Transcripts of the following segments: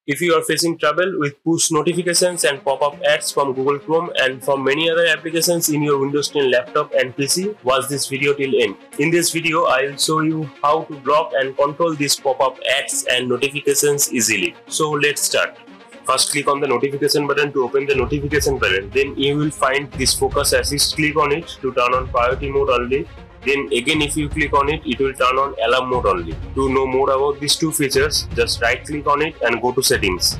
If you are facing trouble with push notifications and pop-up ads from Google Chrome and from many other applications in your Windows 10 laptop and PC, watch this video till end. In this video, I will show you how to block and control these pop-up ads and notifications easily. So let's start. First, click on the notification button to open the notification panel. Then you will find this focus assist. Click on it to turn on priority mode only. Then again, if you click on it, it will turn on alarm mode only. To know more about these two features, just right click on it and go to settings.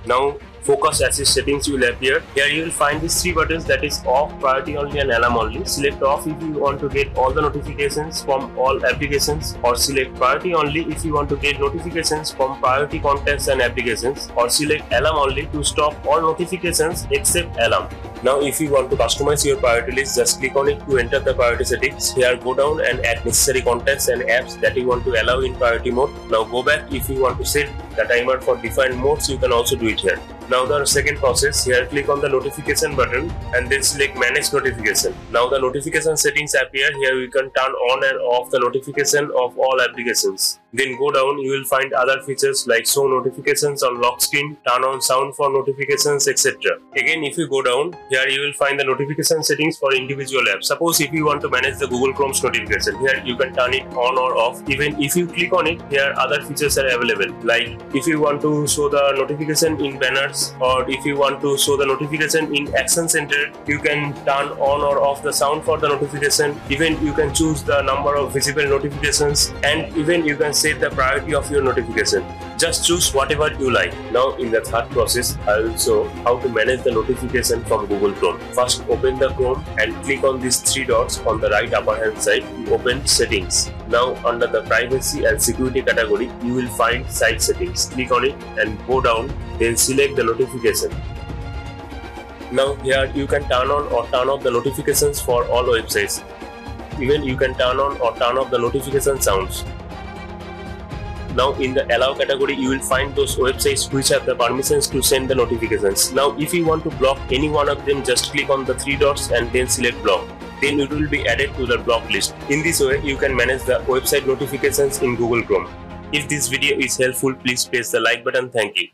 Now focus assist settings will appear. Here you will find these three buttons, that is off, priority only and alarm only. Select off if you want to get all the notifications from all applications, or select priority only if you want to get notifications from priority contacts and applications, or select alarm only to stop all notifications except alarm. Now if you want to customize your priority list, just click on it to enter the priority settings. Here go down and add necessary contacts and apps that you want to allow in priority mode. Now go back. If you want to set the timer for defined modes, you can also do it here. Now the second process, here click on the notification button and then select manage notification. Now the notification settings appear. Here you can turn on and off the notification of all applications. Then go down, you will find other features like show notifications on lock screen, turn on sound for notifications, etc. Again, if you go down, here you will find the notification settings for individual apps. Suppose if you want to manage the Google Chrome's notification, here you can turn it on or off. Even if you click on it, here other features are available. Like if you want to show the notification in banners, or if you want to show the notification in action center, you can turn on or off the sound for the notification. Even you can choose the number of visible notifications, and even you can set the priority of your notification. Just choose whatever you like. Now in the third process, I will show how to manage the notification from Google Chrome. First, open the Chrome and click on these three dots on the right upper hand side to open settings. Now under the privacy and security category, you will find site settings. Click on it and go down, then select the notification. Now here you can turn on or turn off the notifications for all websites. Even you can turn on or turn off the notification sounds. Now in the allow category, you will find those websites which have the permissions to send the notifications. Now if you want to block any one of them, just click on the three dots and then select block. Then it will be added to the block list. In this way, you can manage the website notifications in Google Chrome. If this video is helpful, please press the like button. Thank you.